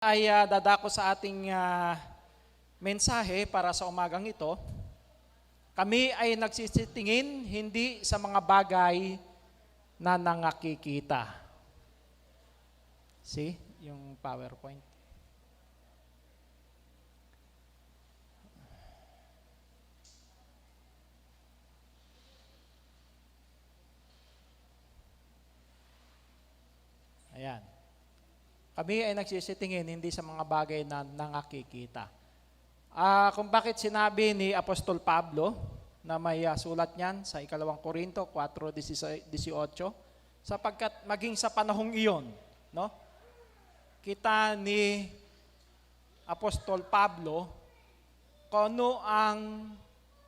Ay dadako sa ating mensahe para sa umagang ito. Kami ay nagsisitingin hindi sa mga bagay na nangakikita. See, yung PowerPoint. Ayan. Kami ay nagsisitingin hindi sa mga bagay na nangakikita. Kung bakit sinabi ni Apostol Pablo na may sulat niyan sa 2 Korinto 4:18, sapagkat maging sa panahong iyon, no? Kita ni Apostol Pablo kung ano ang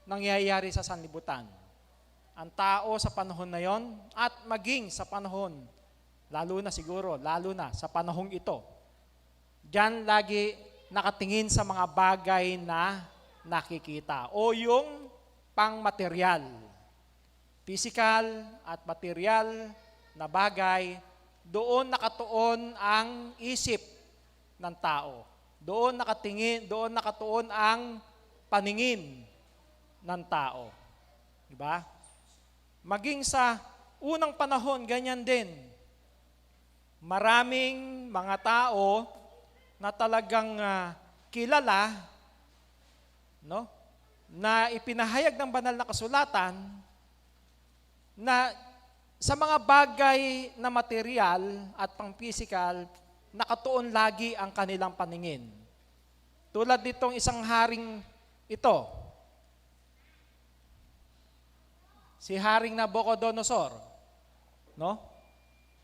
nangyayari sa sanlibutan. Ang tao sa panahon na yon at maging sa panahon lalo na sa panahong ito. Diyan lagi nakatingin sa mga bagay na nakikita o yung pang-material. Physical at material na bagay, doon nakatuon ang isip ng tao. Doon nakatuon ang paningin ng tao. Diba? Maging sa unang panahon, ganyan din. Maraming mga tao na talagang kilala, no? Na ipinahayag ng banal na kasulatan na sa mga bagay na material at pang-physical, nakatuon lagi ang kanilang paningin. Tulad nitong isang haring ito, si Haring Nabucodonosor, no?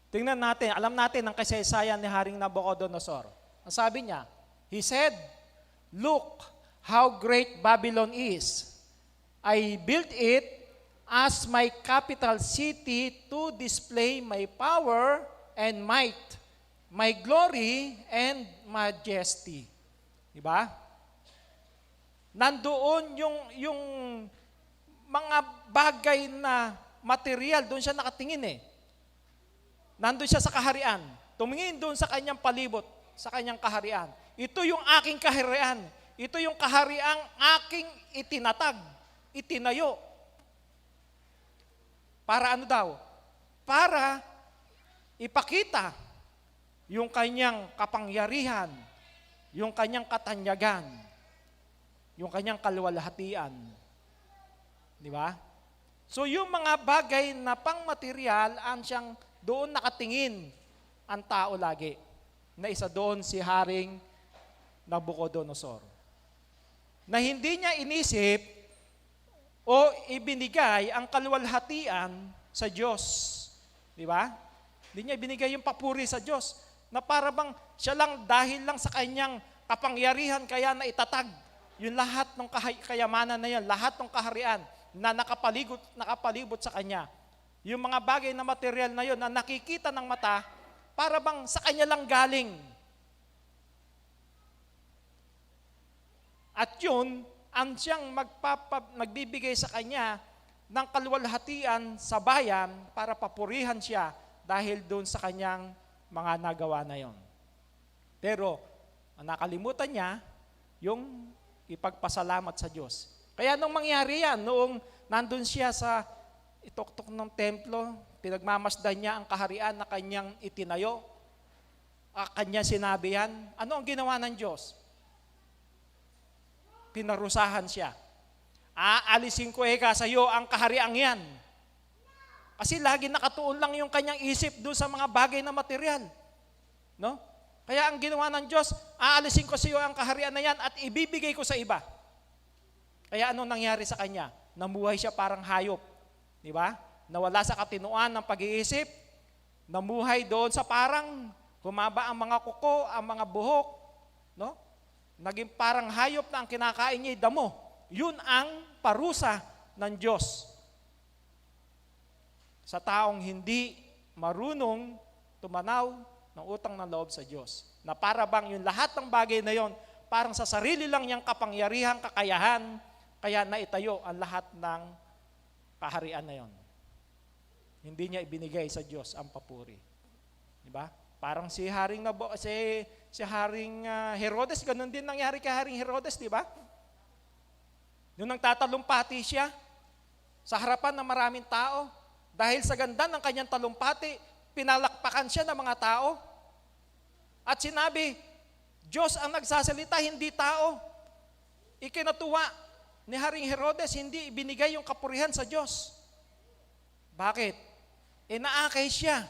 Tingnan natin, alam natin ang kasaysayan ni Haring Nabucodonosor. Ang sabi niya, he said, "Look how great Babylon is. I built it as my capital city to display my power and might, my glory and majesty." Diba? Nandoon yung mga bagay na material, doon siya nakatingin eh. Nandun siya sa kaharian. Tumingin doon sa kanyang palibot, sa kanyang kaharian. Ito yung aking kaharian. Ito yung kahariang aking itinatag, itinayo. Para ano daw? Para ipakita yung kanyang kapangyarihan, yung kanyang katanyagan, yung kanyang kaluwalhatian. Di ba? So yung mga bagay na pang-material, ang siyang doon nakatingin ang tao lagi. Na isa doon si Haring Nabucodonosor. Na hindi niya inisip o ibinigay ang kaluwalhatian sa Diyos. Di ba? Hindi niya ibinigay yung papuri sa Diyos. Na para bang siya lang dahil lang sa kanyang kapangyarihan kaya na itatag yung lahat ng kayamanan na yan, lahat ng kaharian na nakapalibot sa kanya. Yung mga bagay na material na yon na nakikita ng mata, para bang sa kanya lang galing. At yun, ang siyang magbibigay sa kanya ng kaluwalhatian sa bayan para papurihan siya dahil doon sa kanyang mga nagawa na yon. Pero, ang nakalimutan niya, yung ipagpasalamat sa Diyos. Kaya nung mangyari yan, noong nandun siya sa ituktok ng templo, pinagmamasdan niya ang kaharian na kanyang itinayo, kanya sinabi yan, ano ang ginawa ng Diyos? Pinarusahan siya. Aalisin ko sa iyo ang kahariang yan. Kasi lagi nakatuon lang yung kanyang isip doon sa mga bagay na material. No? Kaya ang ginawa ng Diyos, aalisin ko sa iyo ang kaharian na yan at ibibigay ko sa iba. Kaya ano nangyari sa kanya? Namuhay siya parang hayop. Di ba? Nawala sa katinuan ng pag-iisip, namuhay doon sa parang humaba ang mga kuko, ang mga buhok, no? Naging parang hayop na ang kinakain niya ay damo. Yun ang parusa ng Diyos sa taong hindi marunong tumanaw ng utang ng loob sa Diyos. Na para bang yung lahat ng bagay na yon, parang sa sarili lang niyang kapangyarihan, kakayahan, kaya naitayo ang lahat ng kaharian na yon. Hindi niya ibinigay sa Diyos ang papuri. Di ba? Parang si si Haring Herodes, ganun din nangyari kay Haring Herodes, di ba? Nung nagtatalumpati siya sa harapan ng maraming tao, dahil sa ganda ng kanyang talumpati, pinalakpakan siya ng mga tao. At sinabi, Diyos ang nagsasalita, hindi tao. Ikinatuwa ni Haring Herodes, hindi ibinigay yung kapurihan sa Diyos. Bakit? Inaakay siya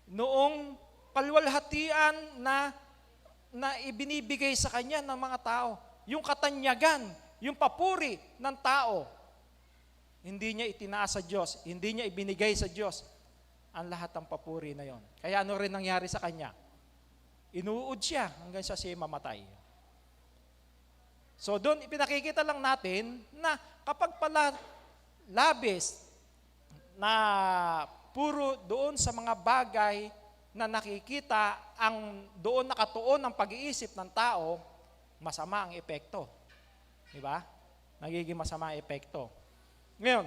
noong kalwalhatian na ibinibigay sa kanya ng mga tao. Yung katanyagan, yung papuri ng tao, hindi niya itinaas sa Diyos, hindi niya ibinigay sa Diyos ang lahat ng papuri na yon. Kaya ano rin nangyari sa kanya? Inuud siya hanggang siya mamatay. So doon ipinakikita lang natin na kapag pala labis na puro doon sa mga bagay na nakikita ang doon nakatuon ang pag-iisip ng tao, masama ang epekto. Di ba? Nagiging masama ang epekto. Ngayon,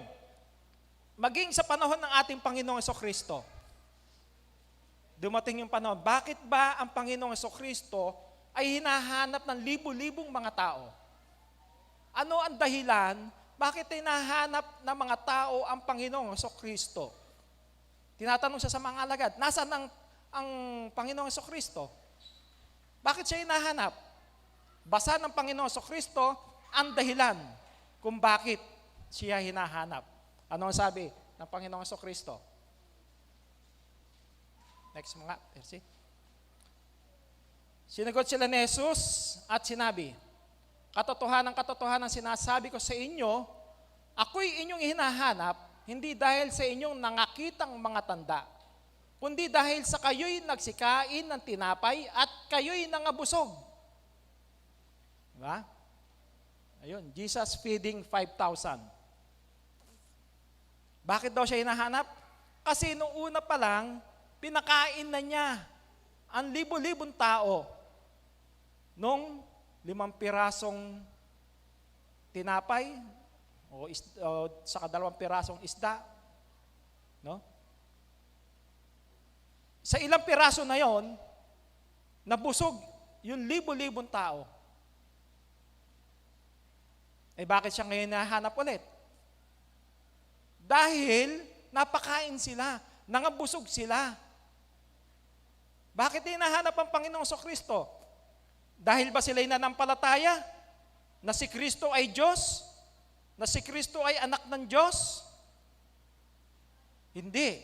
maging sa panahon ng ating Panginoong Jesucristo, dumating yung panahon, bakit ba ang Panginoong Jesucristo ay hinahanap ng libu-libong mga tao? Ano ang dahilan? Bakit hinahanap ng mga tao ang Panginoong Jesucristo? Tinatanong siya sa mga alagad, nasaan ang Panginoong Jesucristo? Bakit siya hinahanap? Basa ng Panginoong Jesucristo ang dahilan kung bakit siya hinahanap. Ano ang sabi ng Panginoong Jesucristo? Next mga, Percy. Sinagot sila ni Jesus at sinabi, katotohanan sinasabi ko sa inyo, ako'y inyong hinahanap, hindi dahil sa inyong nangakitang mga tanda, kundi dahil sa kayo'y nagsikain ng tinapay at kayo'y nangabusog. Diba? Ayun, Jesus feeding 5,000. Bakit daw siya hinahanap? Kasi noong una pa lang, pinakain na niya ang libo-libong tao nung 5 pirasong tinapay o saka 2 pirasong isda. No? Sa ilang piraso na yon, nabusog yung libo-libong tao. Eh bakit siya ngayon nahanap ulit? Dahil napakain sila, nangabusog sila. Bakit hinahanap ang Panginoong Jesucristo? Dahil ba sila'y nanampalataya na si Kristo ay Diyos? Na si Kristo ay anak ng Diyos? Hindi.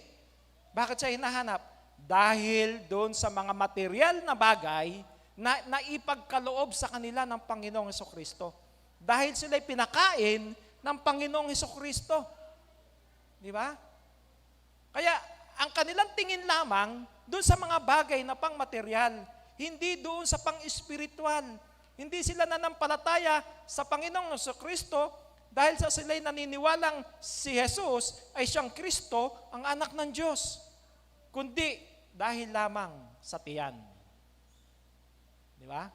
Bakit siya hinahanap? Dahil doon sa mga material na bagay na naipagkaloob sa kanila ng Panginoong Jesucristo. Dahil sila'y pinakain ng Panginoong Jesucristo. Di ba? Kaya ang kanilang tingin lamang doon sa mga bagay na pang-material, hindi doon sa pang-espiritual. Hindi sila nanampalataya sa Panginoong Jesucristo dahil sa sila'y naniniwalang si Jesus ay siyang Kristo, ang anak ng Diyos. Kundi dahil lamang sa tiyan. Di ba?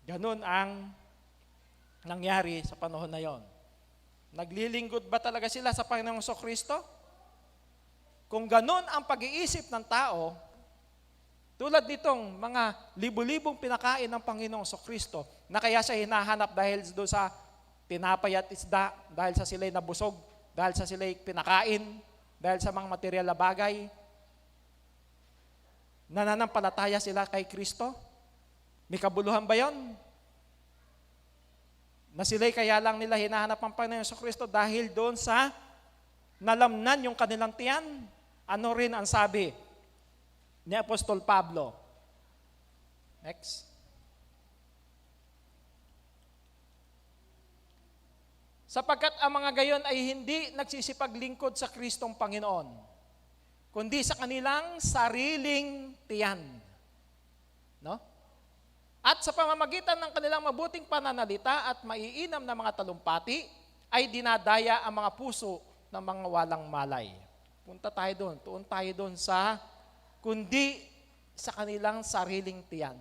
Ganun ang nangyari sa panahon na yon. Naglilingkod ba talaga sila sa Panginoong Jesucristo? Kung ganun ang pag-iisip ng tao, tulad nitong mga libu-libong pinakain ng Panginoong Jesucristo, na kaya siya hinahanap dahil doon sa tinapay at isda, dahil sa sila'y nabusog, dahil sa sila'y pinakain, dahil sa mga material na bagay, nananampalataya sila kay Kristo? May kabuluhan ba yon? Na sila'y kaya lang nila hinahanap ang Panginoong Jesucristo dahil doon sa nalamnan yung kanilang tiyan. Ano rin ang sabi ni Apostol Pablo? Next. Sapagkat ang mga gayon ay hindi nagsisipaglingkod sa Kristong Panginoon, kundi sa kanilang sariling tiyan. No? At sa pamamagitan ng kanilang mabuting pananalita at maiinam na mga talumpati, ay dinadaya ang mga puso ng mga walang malay. Punta tayo doon. Tuon tayo doon sa kundi sa kanilang sariling tiyan.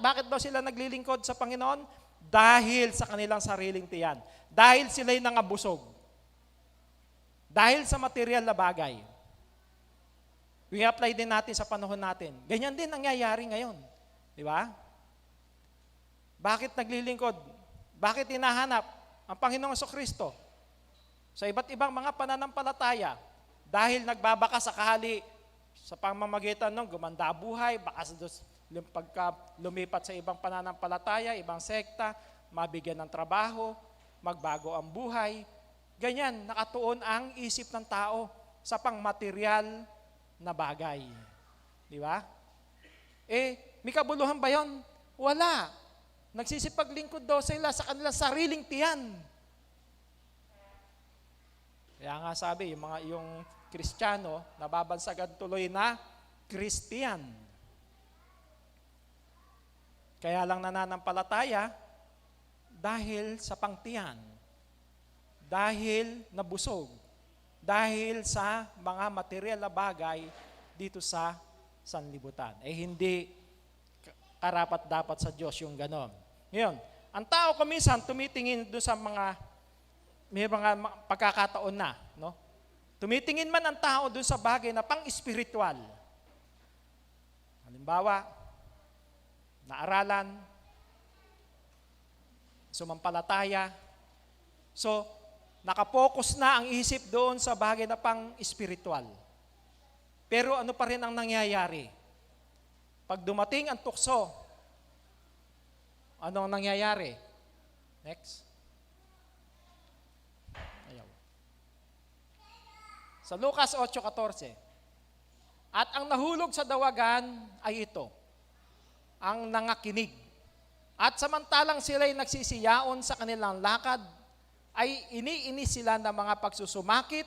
Bakit daw sila naglilingkod sa Panginoon? Dahil sa kanilang sariling tiyan. Dahil sila'y nangabusog. Dahil sa material na bagay. I-apply din natin sa panahon natin. Ganyan din nangyayari ngayon. Di ba? Bakit naglilingkod? Bakit hinahanap ang Panginoong Kristo sa iba't ibang mga pananampalataya? Dahil nagbabaka sakali sa pamamagitan ng gumanda buhay, baka pagka lumipat sa ibang pananampalataya, ibang sekta, mabigyan ng trabaho, magbago ang buhay. Ganyan, nakatuon ang isip ng tao sa pangmaterial na bagay. Di ba? May kabuluhan ba yun? Wala. Nagsisipaglingkod daw sila sa kanilang sariling tiyan. Kaya nga sabi, yung Kristiyano, nababansagan tuloy na Christian. Kaya lang nananampalataya dahil sa pangtiyan, dahil nabusog, dahil sa mga material na bagay dito sa sanlibutan. Hindi karapat-dapat sa Diyos yung ganon. Ngayon, ang tao kuminsan tumitingin doon sa may mga pagkakataon na, no? Tumitingin man ang tao doon sa bagay na pang-espiritual. Halimbawa, naaralan, sumampalataya. So, nakapokus na ang isip doon sa bagay na pang-espiritual. Pero ano pa rin ang nangyayari? Pag dumating ang tukso, ano ang nangyayari? Next. Ayaw. Sa Lucas 8:14, at ang nahulog sa dawagan ay ito, ang nangakinig. At samantalang sila'y nagsisiyaon sa kanilang lakad, ay iniinis sila ng mga pagsusumakit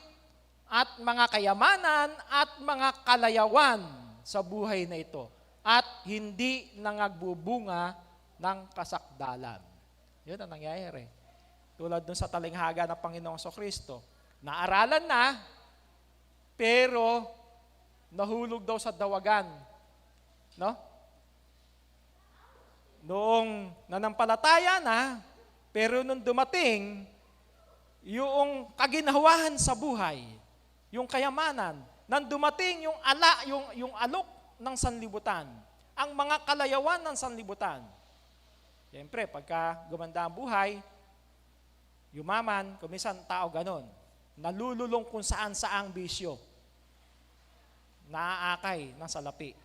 at mga kayamanan at mga kalayawan sa buhay na ito, at hindi nangagbubunga ng kasakdalan. Yun ang nangyayari. Tulad dun sa talinghaga ng Panginoong Kristo. Naaralan na, pero nahulog daw sa dawagan. No? Noong nanampalataya na, pero nung dumating, yung kaginhawahan sa buhay, yung kayamanan, nang dumating yung alok ng sanlibutan, ang mga kalayawan ng sanlibutan. Siyempre, pagka gumanda ang buhay, yumaman, kuminsan tao ganon, nalululong kung saan-saang bisyo, naaakay ng salapi.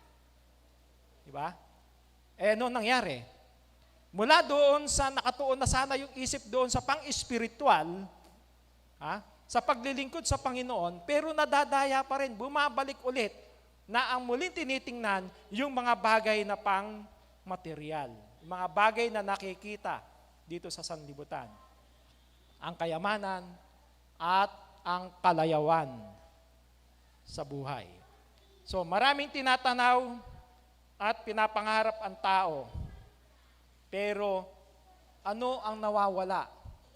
Diba? Ano nangyari? Mula doon sa nakatuon na sana yung isip doon sa pang-espiritual, sa paglilingkod sa Panginoon, pero nadadaya pa rin, bumabalik ulit na ang muling tinitingnan yung mga bagay na pang-material, mga bagay na nakikita dito sa sanlibutan. Ang kayamanan at ang kalayawan sa buhay. So maraming tinatanaw at pinapangarap ang tao, pero ano ang nawawala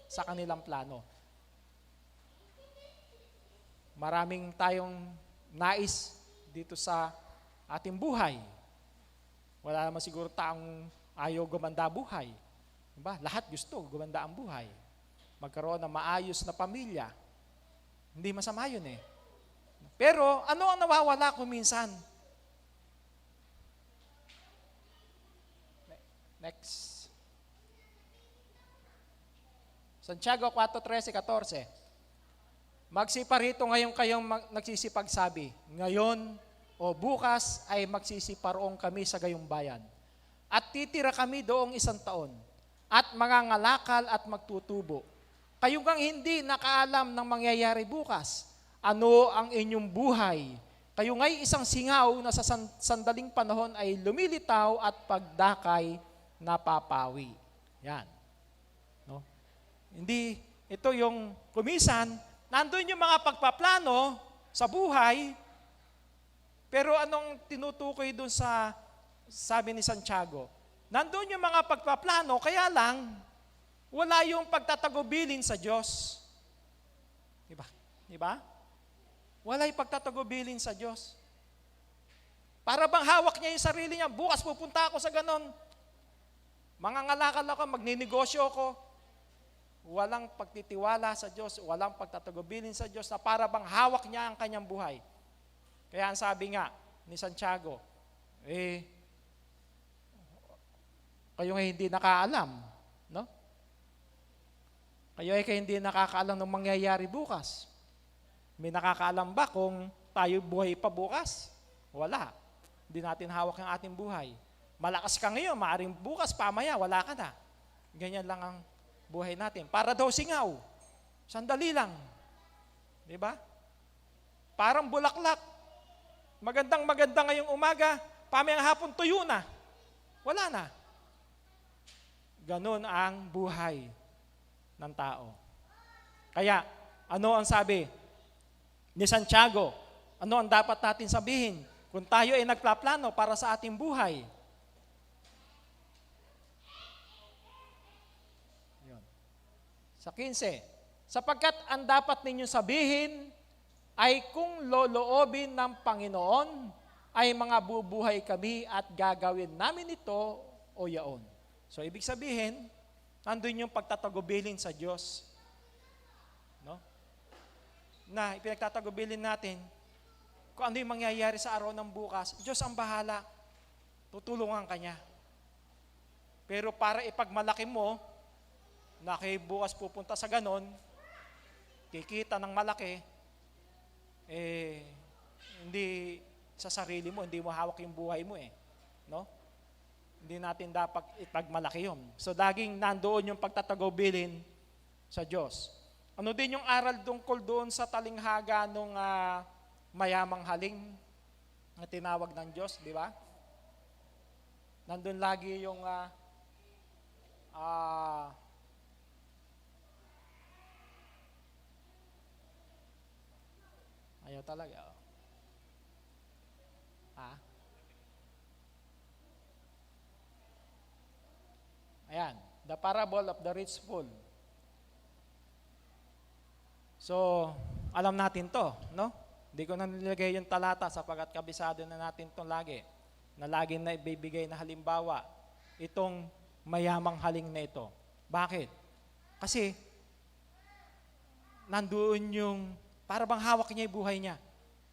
sa kanilang plano? Maraming tayong nais dito sa ating buhay. Wala naman siguro taong ayaw gumanda buhay. Diba? Lahat gusto gumanda ang buhay. Magkaroon ng maayos na pamilya. Hindi masama yun eh. Pero ano ang nawawala kung minsan? Next. Santiago 4:13-14. Magsiparito ngayon kayong nagsisipagsabi, ngayon o bukas ay magsisiparoong kami sa gayong bayan. At titira kami doong 1 taon. At mangangalakal at magtutubo. Kayo kang hindi nakaalam ng mangyayari bukas. Ano ang inyong buhay? Kayo nga'y isang singaw na sa sandaling panahon ay lumilitaw at pagdakay napapawi. Yan. No? Hindi, ito yung kumisan, nandun yung mga pagpaplano sa buhay, pero anong tinutukoy dun sa sabi ni Santiago? Nandun yung mga pagpaplano, kaya lang, wala yung pagtatagubilin sa Diyos. Diba? Diba? Wala yung pagtatagubilin sa Diyos. Para bang hawak niya yung sarili niya, bukas pupunta ako sa ganon. Mangangalakal ako, magninegosyo ako. Walang pagtitiwala sa Diyos, walang pagtatagubilin sa Diyos na para bang hawak niya ang kanyang buhay. Kaya ang sabi nga ni Santiago, kayo ay hindi nakaalam, no? Kayo ay hindi nakakaalam ng mangyayari bukas. May nakakaalam ba kung tayo buhay pa bukas? Wala. Hindi natin hawak ang ating buhay. Malakas ka ngayon, maaaring bukas, pamaya, wala ka na. Ganyan lang ang buhay natin. Para daw singaw. Sandali lang. Di ba? Parang bulaklak. Magandang maganda ngayong umaga, pamayang hapon tuyo na. Wala na. Ganon ang buhay ng tao. Kaya, ano ang sabi ni Santiago? Ano ang dapat natin sabihin kung tayo ay nagplaplano para sa ating buhay? Yun. Sa 15, sapagkat ang dapat ninyong sabihin ay kung loloobin ng Panginoon ay mga bubuhay kami at gagawin namin ito o yaon. So, ibig sabihin, nandun yung pagtatagubilin sa Diyos. No? Na ipinagtatagubilin natin kung ano yung mangyayari sa araw ng bukas. Diyos ang bahala. Tutulungan ka niya. Pero para ipagmalaki mo, na kay bukas pupunta sa ganon, kikita ng malaki, hindi sa sarili mo, hindi mo hawak yung buhay mo no? Hindi natin dapat ipagmalaki yun. So, laging nandoon yung pagtatagubilin sa Diyos. Ano din yung aral tungkol doon sa talinghaga nung mayamang haling na tinawag ng Diyos, di ba? Nandun lagi yung ayaw talaga. Ayan, the parable of the rich fool. So, alam natin to, no? Hindi ko na nilagay yung talata sapagkat kabisado na natin to lagi. Na lagi na ibibigay na halimbawa itong mayamang haling na ito. Bakit? Kasi, nandoon yung, para bang hawak niya yung buhay niya,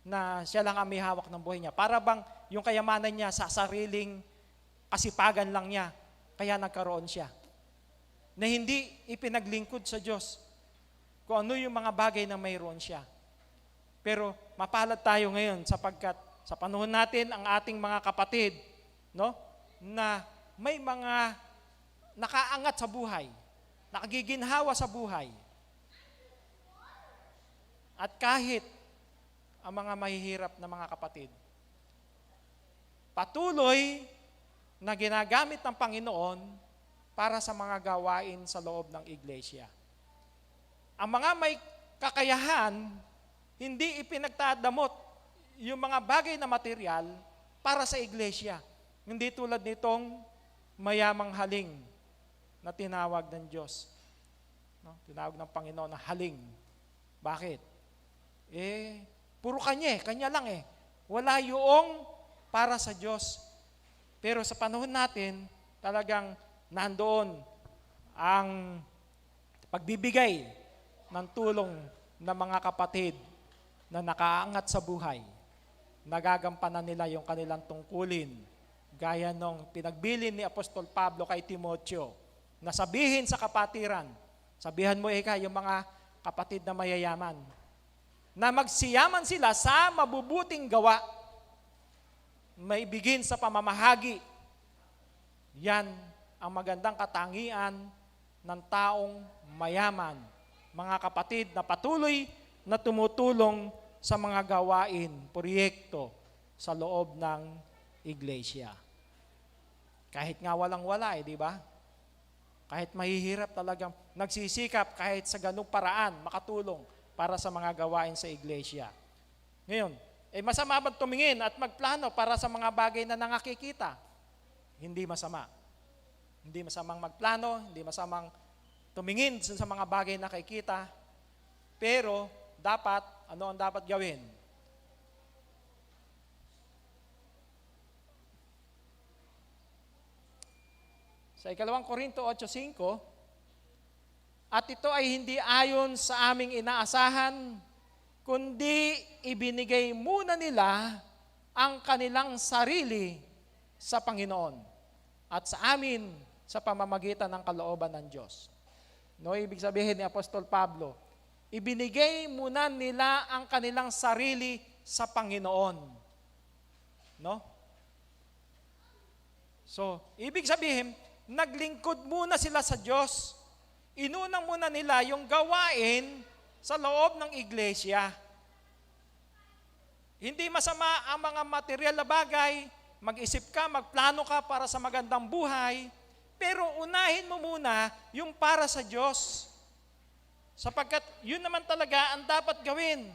na siya lang ang may hawak ng buhay niya. Para bang yung kayamanan niya sa sariling kasipagan lang niya, kaya nagkaroon siya. Na hindi ipinaglingkod sa Diyos kung ano yung mga bagay na mayroon siya. Pero mapalad tayo ngayon sapagkat sa panahon natin ang ating mga kapatid, no, na may mga nakaangat sa buhay, nakagiginhawa sa buhay. At kahit ang mga mahihirap na mga kapatid, patuloy na ginagamit ng Panginoon para sa mga gawain sa loob ng iglesia. Ang mga may kakayahan, hindi ipinagdadamot yung mga bagay na material para sa iglesia. Hindi tulad nitong mayamang haling na tinawag ng Diyos. No? Tinawag ng Panginoon na haling. Bakit? Puro kanya lang Wala yung para sa Diyos. Pero sa panahon natin, talagang nandoon ang pagbibigay ng tulong ng mga kapatid na nakaangat sa buhay. Nagagampanan nila yung kanilang tungkulin. Gaya nung pinagbilin ni Apostol Pablo kay Timoteo, na sabihin sa kapatiran, sabihan mo yung mga kapatid na mayayaman, na magsiyaman sila sa mabubuting gawa, maibigin sa pamamahagi. Yan ang magandang katangian ng taong mayaman. Mga kapatid na patuloy na tumutulong sa mga gawain, proyekto sa loob ng iglesia. Kahit nga walang-wala di ba? Kahit mahihirap talagang nagsisikap kahit sa ganung paraan makatulong para sa mga gawain sa iglesia. Ngayon, masama ba tumingin at magplano para sa mga bagay na nangakikita? Hindi masama. Hindi masamang magplano, hindi masamang tumingin sa mga bagay na nakikita. Pero, dapat, ano ang dapat gawin? Sa 2 Korinto 8:5, at ito ay hindi ayon sa aming inaasahan, kundi ibinigay muna nila ang kanilang sarili sa Panginoon. At sa amin, sa pamamagitan ng kalooban ng Diyos. No, ibig sabihin ni Apostol Pablo, ibinigay muna nila ang kanilang sarili sa Panginoon. No? So, ibig sabihin, naglingkod muna sila sa Diyos. Inunang muna nila yung gawain sa loob ng iglesia. Hindi masama ang mga material na bagay, mag-isip ka, magplano ka para sa magandang buhay, pero unahin mo muna yung para sa Diyos. Sapagkat yun naman talaga ang dapat gawin.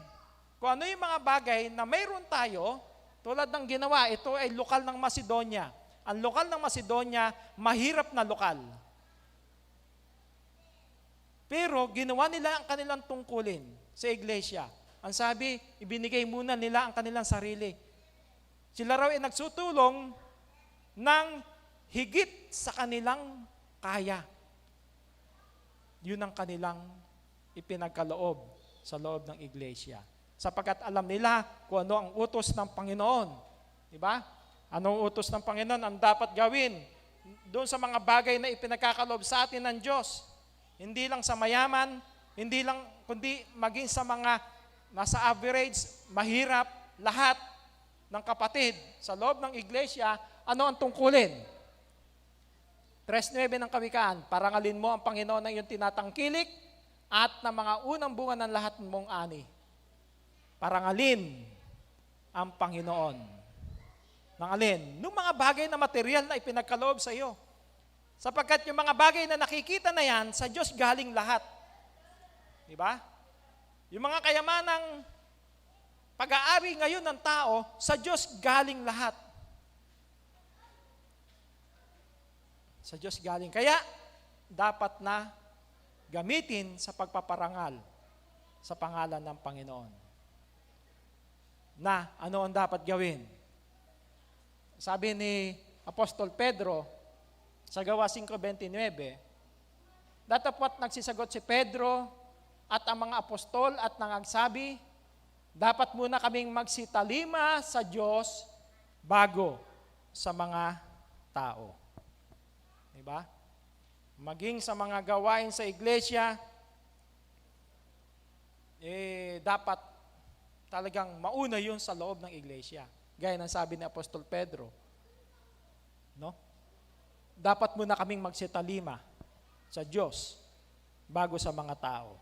Kung ano yung mga bagay na mayroon tayo, tulad ng ginawa, ito ay lokal ng Macedonia. Ang lokal ng Macedonia, mahirap na lokal. Pero ginawa nila ang kanilang tungkulin sa iglesia. Ang sabi, ibinigay muna nila ang kanilang sarili. Sila raw ay nagsutulong ng higit sa kanilang kaya. Yun ang kanilang ipinagkaloob sa loob ng iglesia. Sapagkat alam nila kung ano ang utos ng Panginoon. Diba? Anong utos ng Panginoon ang dapat gawin doon sa mga bagay na ipinagkakaloob sa atin ng Diyos. Hindi lang sa mayaman, hindi lang, kundi maging sa mga nasa average, mahirap, lahat ng kapatid sa loob ng iglesia, ano ang tungkulin? 3:9 ng Kawikaan, parangalin mo ang Panginoon ng iyong tinatangkilik at ng mga unang bunga ng lahat mong ani. Parangalin ang Panginoon. Ng alin? Nung mga bagay na material na ipinagkaloob sa iyo. Sapagkat yung mga bagay na nakikita na yan, sa Diyos galing lahat. Diba? Yung mga kayamanang pag-aari ngayon ng tao, sa Diyos galing lahat. Sa Diyos galing. Kaya, dapat na gamitin sa pagpaparangal sa pangalan ng Panginoon. Na, ano ang dapat gawin? Sabi ni Apostol Pedro, sa Gawa 5:29, datapwat nagsisagot si Pedro at ang mga apostol at nangagsabi, dapat muna kaming magsitalima sa Diyos bago sa mga tao. Diba? Maging sa mga gawain sa iglesia, dapat talagang mauna yun sa loob ng iglesia. Gaya ng sabi ni Apostol Pedro. No? Dapat muna kaming magsitalima sa Diyos bago sa mga tao.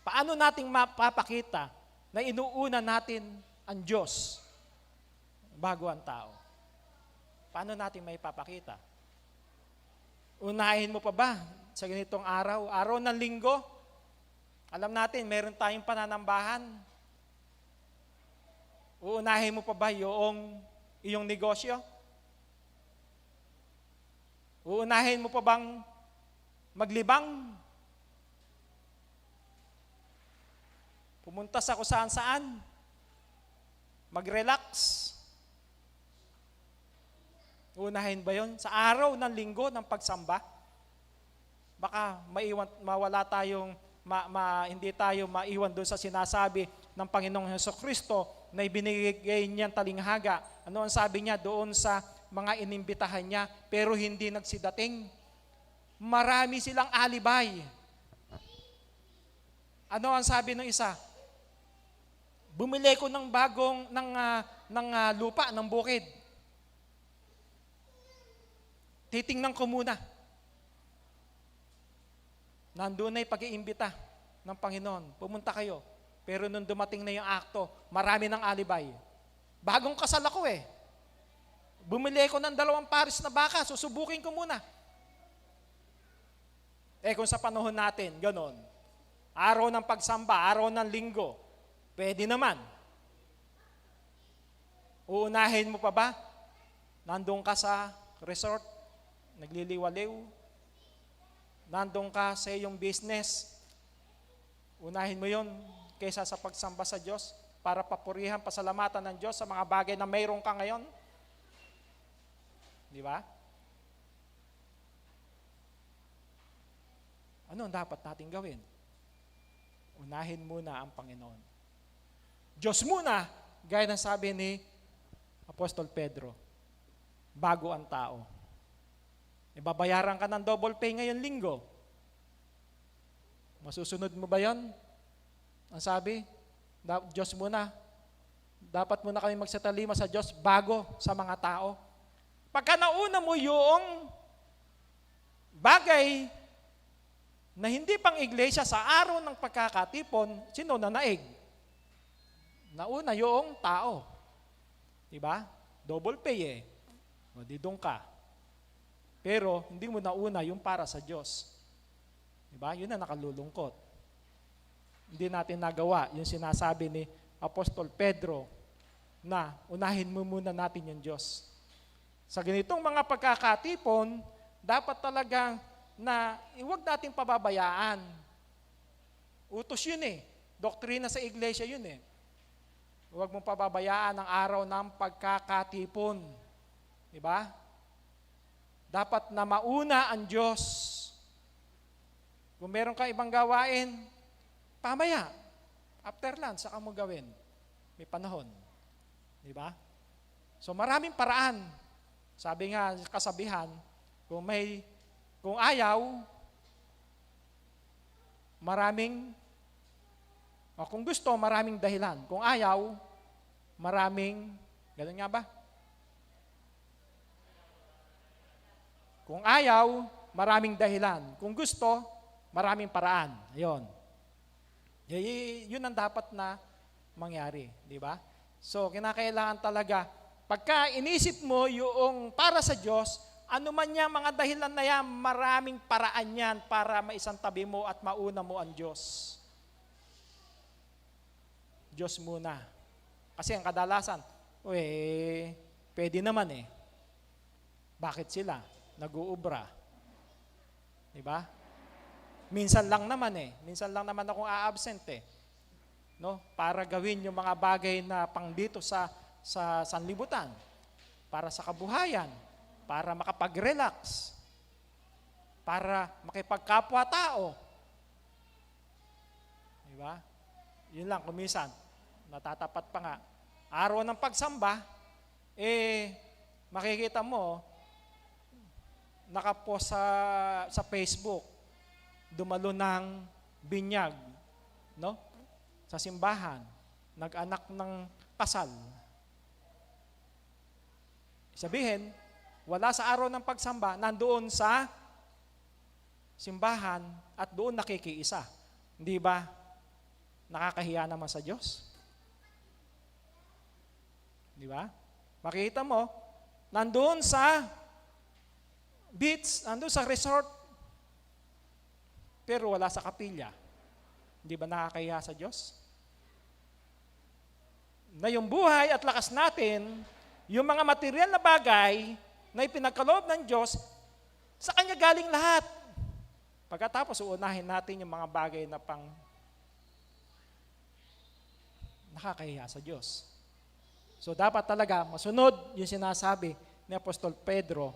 Paano nating mapapakita na inuuna natin ang Diyos bago ang tao? Paano natin may papakita? Unahin mo pa ba sa ganitong araw? Araw ng linggo? Alam natin, meron tayong pananambahan. Uunahin mo pa ba yung iyong negosyo? Uunahin mo pa bang maglibang? Pumunta sa kung saan-saan? Mag-relax? Uunahin ba yon? Sa araw ng linggo ng pagsamba? Baka mawala tayong, hindi tayo maiwan doon sa sinasabi ng Panginoong Hesukristo na ibinigay niyang talinghaga. Ano ang sabi niya doon sa mga inimbitahan niya, pero hindi nagsidating? Marami silang alibay. Ano ang sabi ng isa? Bumili ko ng bagong lupa, ng bukid. Titingnan ko muna. Nandun ay pag-iimbita ng Panginoon. Pumunta kayo. Pero nung dumating na yung akto, marami ng alibay. Bagong kasal ako eh. Bumili ko ng 2 pares na baka, susubukin ko muna. Kung sa panahon natin, ganon. Araw ng pagsamba, araw ng linggo, pwede naman. Uunahin mo pa ba? Nandun ka sa resort, nagliliwaliw. Nandun ka sa iyong business. Unahin mo yon kaysa sa pagsamba sa Diyos para papurihan, pasalamatan ng Diyos sa mga bagay na mayroon ka ngayon. Di ba? Ano ang dapat natin gawin? Unahin muna ang Panginoon. Diyos muna, gaya ng sabi ni Apostol Pedro, bago ang tao. Babayaran ka ng double pay ngayon linggo. Masusunod mo ba yon? Ang sabi, Diyos muna. Dapat muna kami magsatalima sa Diyos bago sa mga tao. Pagka nauna mo yung bagay na hindi pang iglesia sa araw ng pagkakatipon, sino na naig? Nauna yung tao. Diba? Double pay eh. O di doon ka. Pero hindi mo nauna yung para sa Diyos. Diba? Yun na nakalulungkot. Hindi natin nagawa yung sinasabi ni Apostol Pedro na unahin mo muna natin yung Diyos. Sa ganitong mga pagkakatipon, dapat talaga na huwag natin pababayaan. Utos yun eh. Doktrina sa iglesia yun eh. Huwag mong pababayaan ang araw ng pagkakatipon. Diba? Dapat na mauna ang Diyos. Kung meron ka ibang gawain, pamaya. After lunch, saka mo gawin. May panahon. Diba? So maraming paraan. Sabi nga, kasabihan, kung ayaw, kung gusto, maraming dahilan. Kung ayaw, ganun nga ba? Kung ayaw, maraming dahilan. Kung gusto, maraming paraan. Ayun. Yun ang dapat na mangyari. Di ba? So, kinakailangan talaga, pagka inisip mo yung para sa Diyos, ano man yan, mga dahilan na yan, maraming paraan yan para maisantabi mo at mauna mo ang Diyos. Diyos muna. Kasi ang kadalasan, pwede naman eh. Bakit sila? Nag-uubra. Diba? Minsan lang naman akong a-absent eh. No? Para gawin yung mga bagay na pang dito sa sanlibutan. Para sa kabuhayan. Para makapag-relax. Para makipagkapwa-tao. Diba? Yun lang, kumisan. Natatapat pa nga. Araw ng pagsamba, makikita mo, nakapost sa Facebook, dumalo ng binyag, no? Sa simbahan, nag-anak ng kasal. Sabihin, wala sa araw ng pagsamba, nandoon sa simbahan at doon nakikiisa. Hindi ba nakakahiya naman sa Diyos? Di ba? Makita mo, nandoon sa beach, nandoon sa resort, pero wala sa kapilya. Hindi ba nakakahiya sa Diyos? Na yung buhay at lakas natin, yung mga material na bagay na ipinagkaloob ng Diyos, sa Kanya galing lahat. Pagkatapos, uunahin natin yung mga bagay na pang nakakahiya sa Diyos. So dapat talaga masunod yung sinasabi ni Apostol Pedro,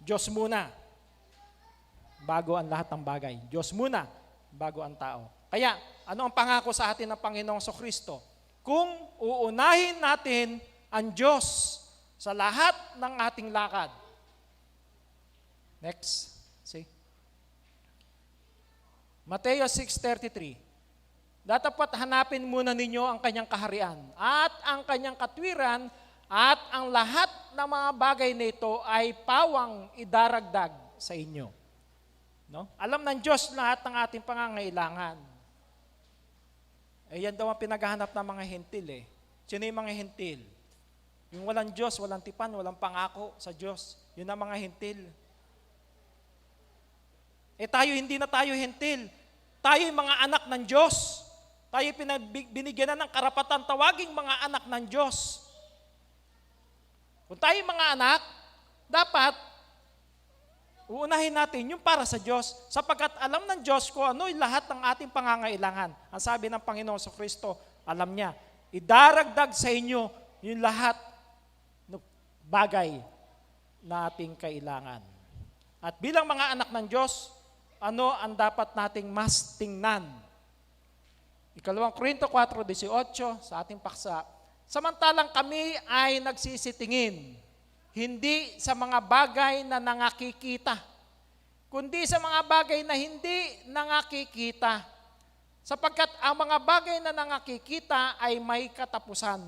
Diyos muna, bago ang lahat ng bagay. Diyos muna, bago ang tao. Kaya, ano ang pangako sa atin ng Panginoong Kristo? Kung uunahin natin ang Diyos sa lahat ng ating lakad. Next. See? Mateo 6:33. Dapat hanapin muna ninyo ang kanyang kaharian at ang kanyang katwiran at ang lahat ng mga bagay nito ay pawang idaragdag sa inyo. No? Alam ng Diyos lahat ng ating pangangailangan. Yan daw ang pinaghahanap ng mga hentil eh. Sino yung mga hentil? Yung walang Diyos, walang tipan, walang pangako sa Diyos. Yun ang mga hentil. Tayo, hindi na tayo hentil. Tayo yung mga anak ng Diyos. Tayo binigyan na ng karapatan tawaging mga anak ng Diyos. Kung tayo mga anak, dapat uunahin natin yung para sa Diyos sapagkat alam ng Diyos kung ano yung lahat ng ating pangangailangan. Ang sabi ng Panginoon sa Kristo, alam niya, idaragdag sa inyo yung lahat ng bagay na ating kailangan. At bilang mga anak ng Diyos, ano ang dapat nating mas tingnan? 2 Korinto 4:18 sa ating paksa, samantalang kami ay nagsisitingin, hindi sa mga bagay na nangakikita. kundi sa mga bagay na hindi nangakikita. Sapagkat ang mga bagay na nangakikita ay may katapusan.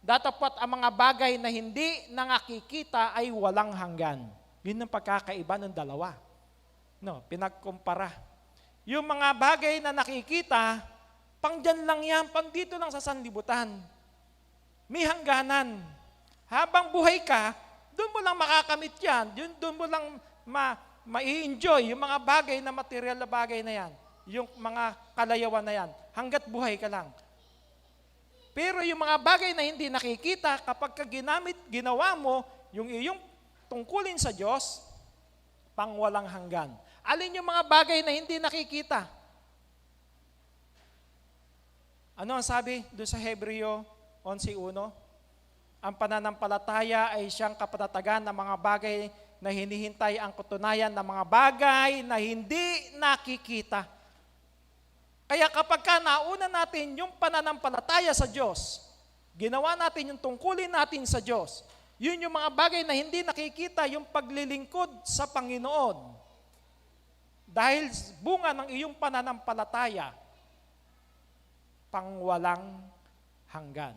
Datapwat ang mga bagay na hindi nangakikita ay walang hanggan. Yun ang pagkakaiba ng dalawa. No, pinagkumpara. Yung mga bagay na nakikita, pang dyan lang yan, pang dito lang sa sanlibutan. May hangganan. Habang buhay ka, doon mo lang makakamit yan. Doon mo lang ma-enjoy yung mga bagay na material na bagay na yan. Yung mga kalayawan na yan. Hanggat buhay ka lang. Pero yung mga bagay na hindi nakikita, kapag ginawa mo yung iyong tungkulin sa Diyos, pang walang hanggan. Alin yung mga bagay na hindi nakikita? Ano ang sabi doon sa Hebreo 11:1? Ang pananampalataya ay siyang kapanatagan ng mga bagay na hinihintay ang katunayan ng mga bagay na hindi nakikita. Kaya kapag nauna natin yung pananampalataya sa Diyos, ginawa natin yung tungkulin natin sa Diyos, yun yung mga bagay na hindi nakikita, yung paglilingkod sa Panginoon. Dahil bunga ng iyong pananampalataya, pangwalang hanggan.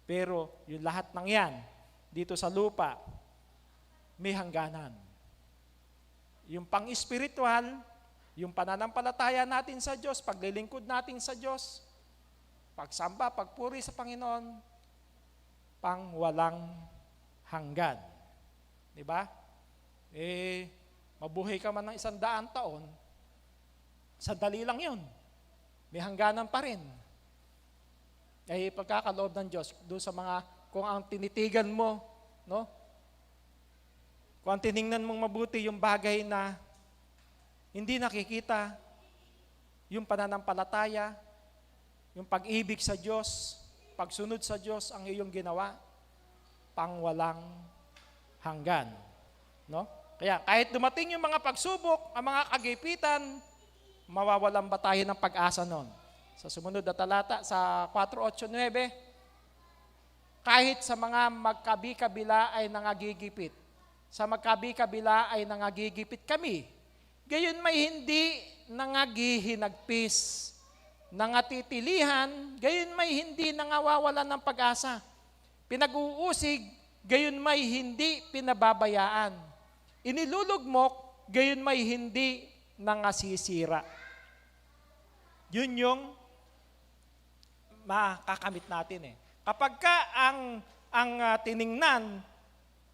Pero yung lahat ng yan, dito sa lupa, may hangganan. Yung pang-espiritual, yung pananampalataya natin sa Diyos, paglilingkod natin sa Diyos, pagsamba, pagpuri sa Panginoon, pang walang hanggan. Diba? Mabuhay ka man ng 100 taon, sandali lang yun. May hangganan pa rin. Pagkakaloob ng Diyos, doon sa mga, kung ang tinitigan mo, no? Kung ang tiningnan mong mabuti yung bagay na hindi nakikita, yung pananampalataya, yung pag-ibig sa Diyos, pagsunod sa Diyos ang iyong ginawa, pang walang hanggan. No? Kaya kahit dumating yung mga pagsubok, ang mga kagipitan, mawawalan ba tayo ng pag-asa nun? Sa sumunod na talata, sa 4:8-9, kahit sa mga magkabi-kabila ay nangagigipit, sa magkabi-kabila ay nangagigipit kami, gayon may hindi nangagihinagpis, nangatitilihan, gayon may hindi nangawawalan ng pag-asa, pinag-uusig, gayon may hindi pinababayaan, inilulugmok, gayon may hindi nangasisira. Yun yung makakamit natin. Kapag ka ang tiningnan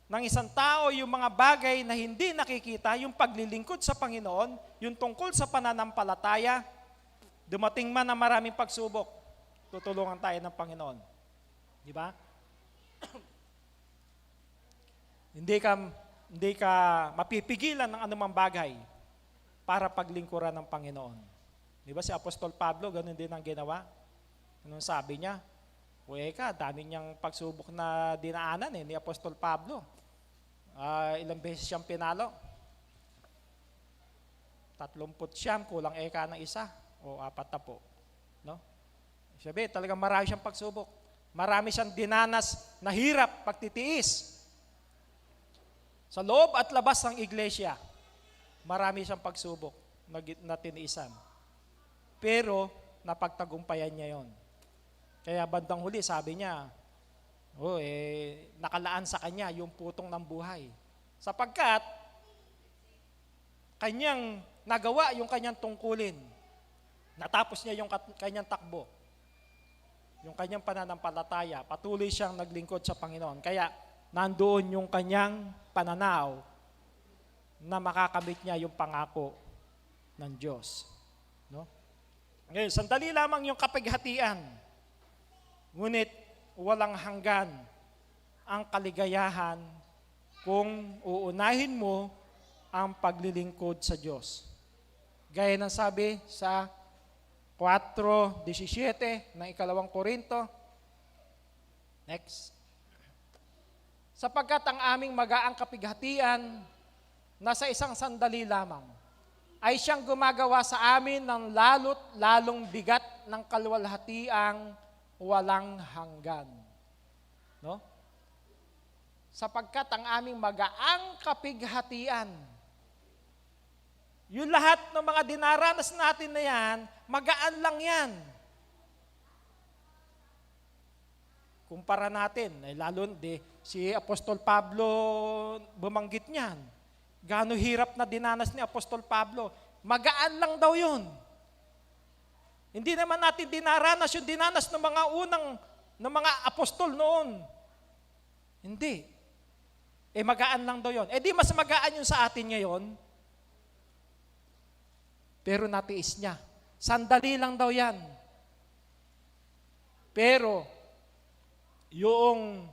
ng isang tao yung mga bagay na hindi nakikita, yung paglilingkod sa Panginoon, yung tungkol sa pananampalataya, dumating man na maraming pagsubok, tutulungan tayo ng Panginoon. Di ba? Hindi ka mapipigilan ng anumang bagay para paglingkuran ng Panginoon. Di ba si Apostol Pablo, ganun din ang ginawa. Anong sabi niya? Dami niyang pagsubok na dinaanan ni Apostol Pablo. Ilang beses siyang pinalo? 30, kulang ng isa o 40. No? Sabi, talagang marami siyang pagsubok. Marami siyang dinanas na hirap, pagtitiis. Sa loob at labas ng iglesia, marami siyang pagsubok na tiniisan. Pero napagtagumpayan niya yon. Kaya bandang huli, sabi niya, nakalaan sa kanya yung putong ng buhay. Sapagkat, kanyang nagawa yung kanyang tungkulin. Natapos niya yung kanyang takbo. Yung kanyang pananampalataya. Patuloy siyang naglingkod sa Panginoon. Kaya, nandoon yung kanyang pananaw na makakamit niya yung pangako ng Diyos. No? Ngayon, sandali lamang yung kapighatian. Ngunit walang hanggan ang kaligayahan kung uunahin mo ang paglilingkod sa Diyos. Gaya ng sabi sa 4:17 ng 2 Korinto. Next. Sapagkat ang aming magaang kapighatian nasa isang sandali lamang, ay siyang gumagawa sa amin ng lalong bigat ng kaluwalhatiang walang hanggan. No? Sapagkat ang aming magaang kapighatian Yung lahat ng mga dinaranas natin na yan, magaan lang yan. Kumpara natin, lalo si Apostol Pablo bumanggit niyan. Gaano hirap na dinanas ni Apostol Pablo. Magaan lang daw yun. Hindi naman natin dinaranas yung dinanas ng mga ng mga apostol noon. Hindi. Magaan lang daw yun. Di mas magaan yun sa atin ngayon. Pero natiis niya. Sandali lang daw yan. Pero, yung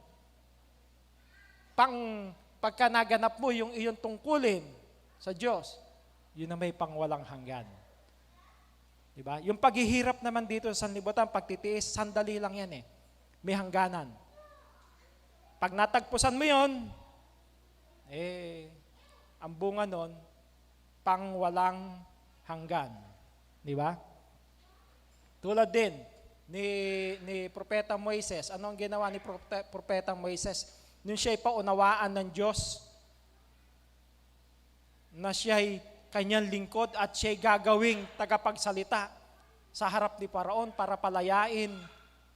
pagka naganap mo yung iyong tungkulin sa Diyos, yun na may pangwalang hanggan. Diba? Yung paghihirap naman dito sa sanlibutan, pagtitiis, sandali lang yan eh. May hangganan. Pag natagpusan mo yun, ang bunga nun, pangwalang hanggan. Diba? Tulad din, ni Propeta Moises. Ano ang ginawa ni Propeta Moises? Nung siya'y paunawaan ng Diyos, na siya'y kanyang lingkod at siya'y gagawing tagapagsalita sa harap ni Paraon para palayain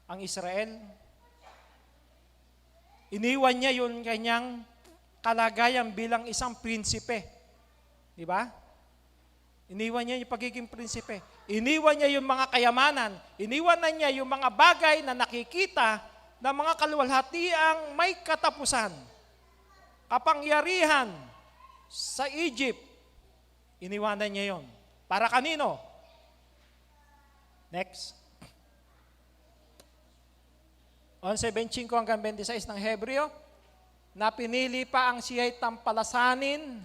ang Israel. Iniwan niya yung kanyang kalagayan bilang isang prinsipe. Di ba? Iniwan niya yung pagiging prinsipe. Iniwan niya yung mga kayamanan. Iniwan na niya yung mga bagay na nakikita ng mga kaluwalhatiang may katapusan. Kapangyarihan sa Egypt. Iniwanan niya yon. Para kanino? Next. 11:25 hanggang 26 ng Hebreo, na pinili pa ang siya'y tampalasanin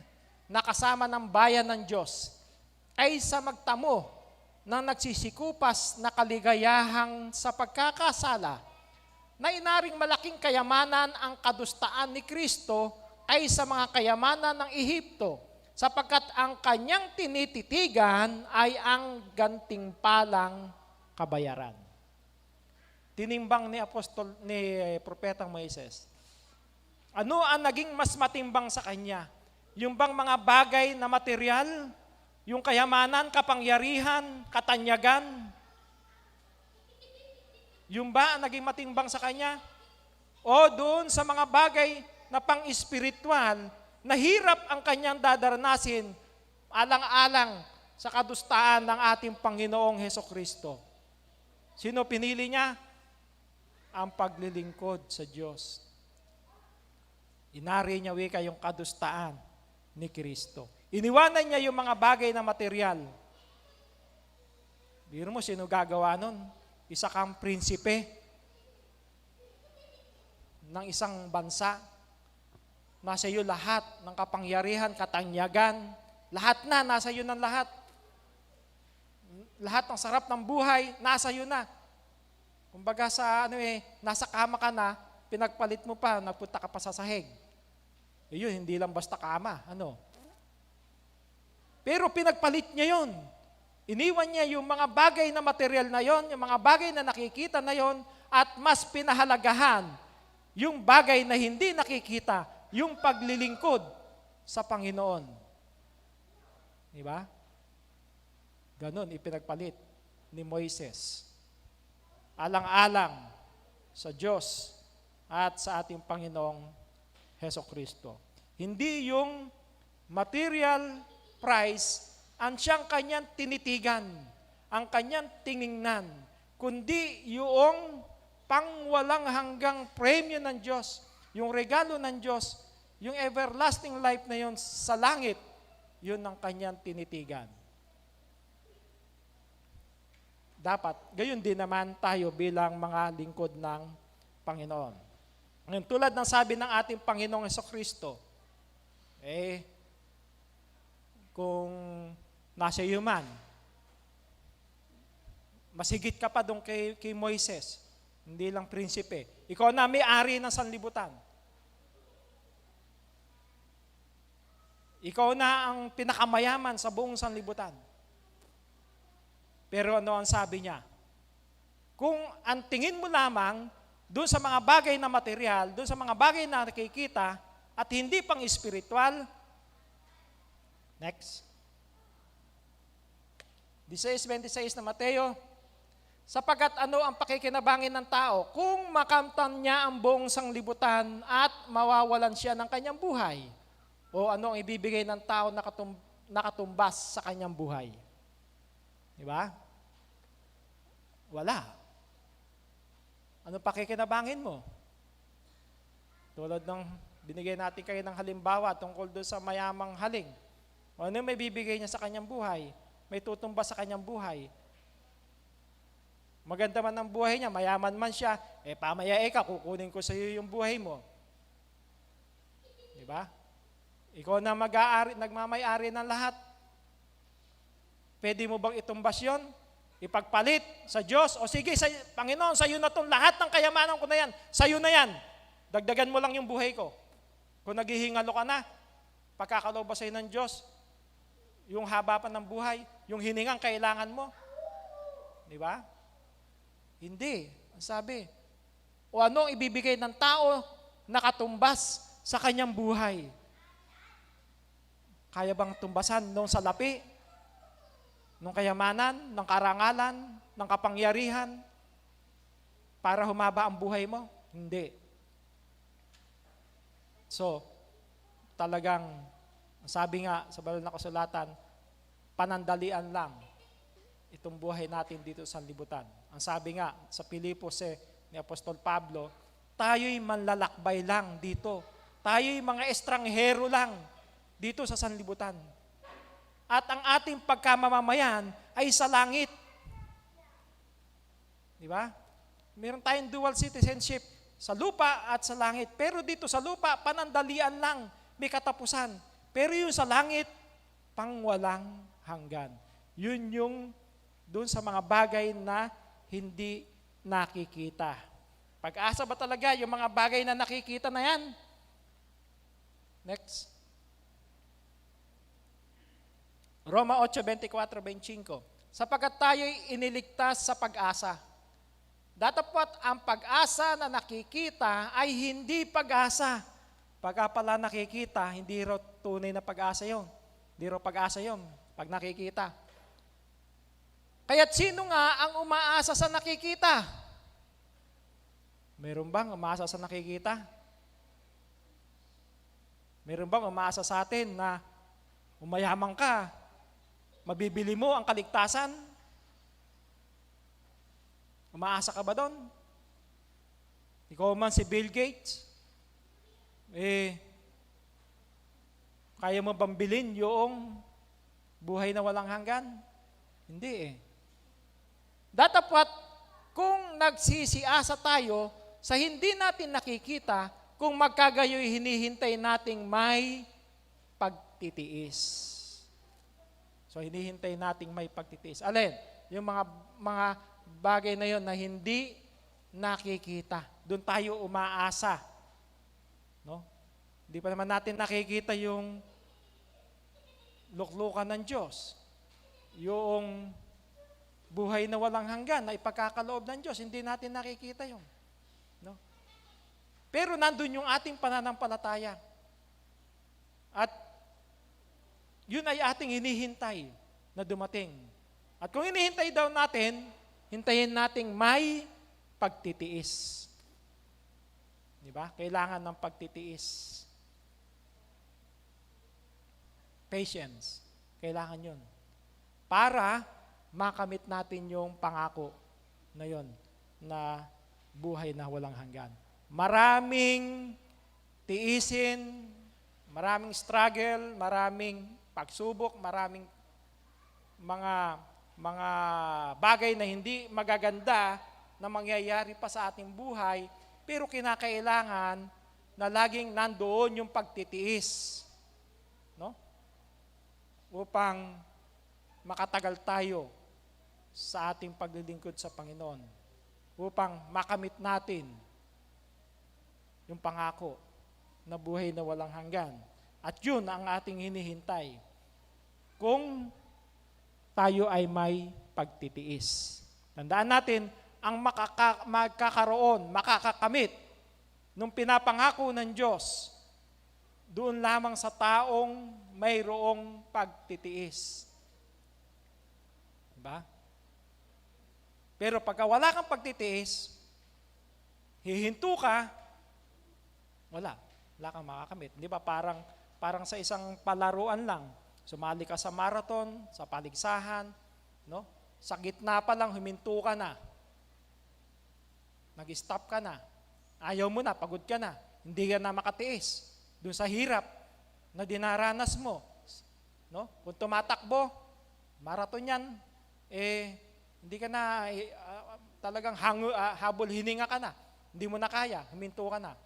na kasama ng bayan ng Diyos, kaysa magtamo ng nagsisikupas na kaligayahang sa pagkakasala, na inaring malaking kayamanan ang kadustaan ni Kristo kaysa mga kayamanan ng Ehipto, sapagkat ang kanyang tinititigan ay ang gantimpalang kabayaran. Tinimbang ni Propetang Moises. Ano ang naging mas matimbang sa kanya? Yung bang mga bagay na material? Yung kayamanan, kapangyarihan, katanyagan? Yung ba ang naging matimbang sa kanya? O doon sa mga bagay na pang-espiritual, na hirap ang kanyang dadaranasin alang-alang sa kadustaan ng ating Panginoong Hesukristo. Sino pinili niya? Ang paglilingkod sa Diyos. Inari niya wika yung kadustaan ni Kristo. Iniwanan niya yung mga bagay na material. Biro mo, sino gagawa nun? Isa kang prinsipe ng isang bansa. Nasa iyo lahat ng kapangyarihan, katanyagan. Lahat na, nasa iyo ng lahat. Lahat ng sarap ng buhay, nasa iyo na. Kumbaga nasa kama ka na, pinagpalit mo pa, nagpunta ka pa sa sahig. Yun, hindi lang basta kama. Pero pinagpalit niya yon. Iniwan niya yung mga bagay na material na yon, yung mga bagay na nakikita na yon, at mas pinahalagahan yung bagay na hindi nakikita, yung paglilingkod sa Panginoon. Di ba? Ganon ipinagpalit ni Moises. Alang-alang sa Diyos at sa ating Panginoong Hesukristo. Hindi yung material price ang siyang kanyang tinitigan, ang kanyang tiningnan, kundi yung pangwalang hanggang premyo ng Diyos, yung regalo ng Diyos, yung everlasting life na yun sa langit, yun ang kanyang tinitigan. Dapat, gayon din naman tayo bilang mga lingkod ng Panginoon. Ngayon, tulad ng sabi ng ating Panginoong Hesukristo, kung nasa iyo man, mas higit ka pa doon kay Moises, hindi lang prinsipe. Ikaw na may-ari ng sanlibutan. Ikaw na ang pinakamayaman sa buong sanlibutan. Pero ano ang sabi niya? Kung ang tingin mo lamang doon sa mga bagay na material, doon sa mga bagay na nakikita, at hindi pang espiritual, next, 16:26 na Mateo, sapagkat ano ang pakikinabangin ng tao kung makamtan niya ang buong sanglibutan at mawawalan siya ng kanyang buhay? O ano ang ibibigay ng tao na nakatumbas sa kanyang buhay? Di ba? Wala. Ano pakikinabangin mo? Tulad ng binigay natin kayo ng halimbawa tungkol doon sa mayamang haling. O ano may bibigay niya sa kanyang buhay? May tutumbas sa kanyang buhay. Maganda man ang buhay niya, mayaman man siya, pamayae ka, kukunin ko sa iyo yung buhay mo. Di ba? Ikaw na nagmamay-ari ng lahat. Pwede mo bang itumbas yun? Ipagpalit sa Diyos? O sige, Panginoon, sa iyo na itong lahat ng kayamanan ko na yan. Sa iyo na yan. Dagdagan mo lang yung buhay ko. Kung naghihingalo ka na, pagkakaloob ba sa iyo ng Diyos, yung haba pa ng buhay, yung hiningang kailangan mo. Di ba? Hindi. Ang sabi, o anong ibibigay ng tao na katumbas sa kanyang buhay? Kaya bang tumbasan nung salapi, nung kayamanan, ng karangalan, ng kapangyarihan, para humaba ang buhay mo? Hindi. So, talagang, sabi nga sa banal na kasulatan, panandalian lang itong buhay natin dito sa libutan. Ang sabi nga sa Filipos ni Apostol Pablo, tayo'y manlalakbay lang dito. Tayo'y mga estranghero lang dito sa sanlibutan. At ang ating pagkamamamayan ay sa langit. Di ba? Meron tayong dual citizenship sa lupa at sa langit. Pero dito sa lupa, panandalian lang, may katapusan. Pero yung sa langit, pangwalang hanggan. Yun yung doon sa mga bagay na hindi nakikita. Pag-asa ba talaga yung mga bagay na nakikita na yan? Next. Roma 8:24-25. Sapagkat tayo'y iniligtas sa pag-asa. Datapwat ang pag-asa na nakikita ay hindi pag-asa. Pagka pala nakikita, hindi raw tunay na pag-asa yun. Hindi raw pag-asa yun pag nakikita. Kaya't sino nga ang umaasa sa nakikita? Meron bang umaasa sa nakikita? Meron bang umaasa sa atin na umayaman ka, mabibili mo ang kaligtasan? Umaasa ka ba doon? Ikaw man si Bill Gates, kaya mo bang bilhin yung buhay na walang hanggan? Hindi Datapwat, kung nagsisiasa tayo sa hindi natin nakikita, kung magkagayoy hinihintay nating may pagtitiis. So hinihintay nating may pagtitiis. Alin? Yung mga bagay na yon na hindi nakikita. Doon tayo umaasa. No? Hindi pa naman natin nakikita yung luklukan ng Diyos. Yung buhay na walang hanggan na ipagkakaloob ng Diyos, hindi natin nakikita yun. No? Pero nandun yung ating pananampalataya. At yun ay ating hinihintay na dumating. At kung hinihintay daw natin, hintayin nating may pagtitiis. Di ba? Kailangan ng pagtitiis. Patience. Kailangan yun. Para makamit natin yung pangako na yon na buhay na walang hanggan. Maraming tiisin, maraming struggle, maraming pagsubok, maraming mga bagay na hindi magaganda na mangyayari pa sa ating buhay, pero kinakailangan na laging nandoon yung pagtitiis, no? Upang makatagal tayo sa ating paglilingkod sa Panginoon, upang makamit natin yung pangako na buhay na walang hanggan. At yun ang ating hinihintay kung tayo ay may pagtitiis. Tandaan natin, ang makakakamit nung pinapangako ng Diyos, doon lamang sa taong mayroong pagtitiis. Diba? Pero pagka wala kang pagtitiis, hihinto ka, wala kang makakamit. Di ba parang sa isang palaruan lang, sumali ka sa marathon, sa paligsahan, no? Sa gitna pa lang huminto ka na. Nag-stop ka na. Ayaw mo na, pagod ka na. Hindi ka na makatiis doon sa hirap na dinaranas mo. No? Kung tumatakbo, marathon yan, hindi ka na, talagang habol hininga ka na. Hindi mo na kaya, huminto ka na.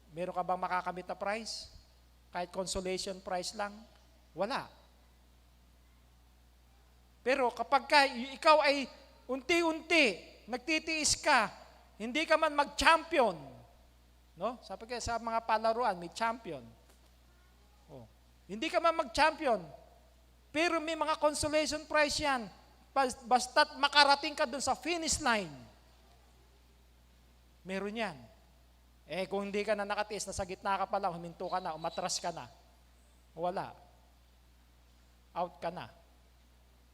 Meron ka bang makakamit na prize? Kahit consolation prize lang? Wala. Pero kapag ikaw ay unti-unti, nagtitiis ka, hindi ka man mag-champion, no? Sabi ka sa mga palaruan, may champion. Oh. Hindi ka man mag-champion, pero may mga consolation prize yan. Basta't makarating ka dun sa finish line. Meron yan. Kung hindi ka na nakatiis, nasa gitna ka pa lang, huminto ka na, umatras ka na, wala. Out ka na.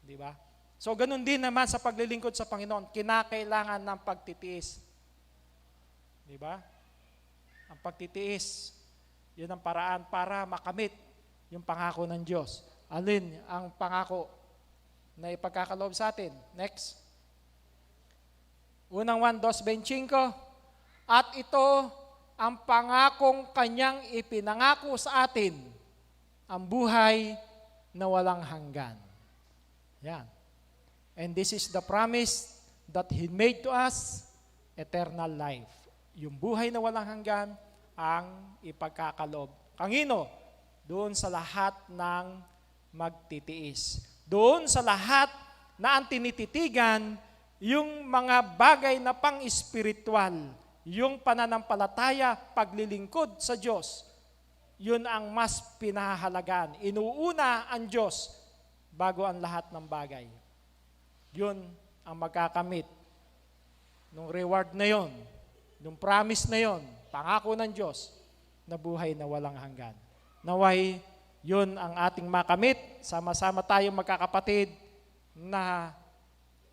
Di ba? So, ganun din naman sa paglilingkod sa Panginoon, kinakailangan ng pagtitiis. Di ba? Ang pagtitiis, yun ang paraan para makamit yung pangako ng Diyos. Alin ang pangako na ipagkakaloob sa atin? Next. Unang 1:25, at ito ang pangakong kanyang ipinangako sa atin, ang buhay na walang hanggan. Yan. And this is the promise that He made to us, eternal life. Yung buhay na walang hanggan ang ipagkakaloob. Kangino? Doon sa lahat ng magtitiis. Doon sa lahat na ang tinititigan, yung mga bagay na pang-espiritual, yung pananampalataya, paglilingkod sa Diyos, yun ang mas pinahalagaan. Inuuna ang Diyos bago ang lahat ng bagay. Yun ang magkakamit nung reward na yon, nung promise na yon, pangako ng Diyos na buhay na walang hanggan. Naway, yun ang ating makamit. Sama-sama tayong magkakapatid na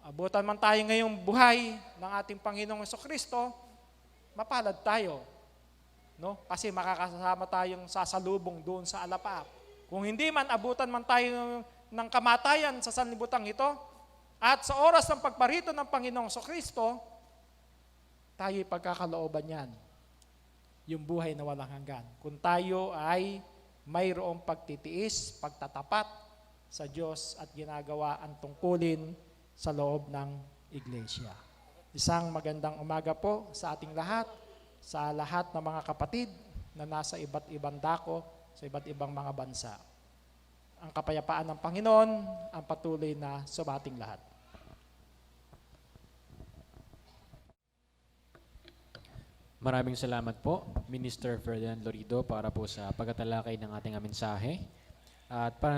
abutan man tayo ngayong buhay ng ating Panginoong Jesucristo, mapalad tayo. No? Kasi makakasama tayong sasalubong doon sa alapaap. Kung hindi man, abutan man tayo ng kamatayan sa sanlibutan ito, at sa oras ng pagparito ng Panginoong Jesucristo, tayo'y pagkakalooban yan. Yung buhay na walang hanggan. Kung tayo ay mayroong pagtitiis, pagtatapat sa Diyos at ginagawa ang tungkulin sa loob ng iglesia. Isang magandang umaga po sa ating lahat, sa lahat ng mga kapatid na nasa iba't ibang dako, sa iba't ibang mga bansa. Ang kapayapaan ng Panginoon ang patuloy na sumating lahat. Maraming salamat po, Minister Ferdinand Lorido, para po sa pagtatalakay ng ating mensahe. At para naman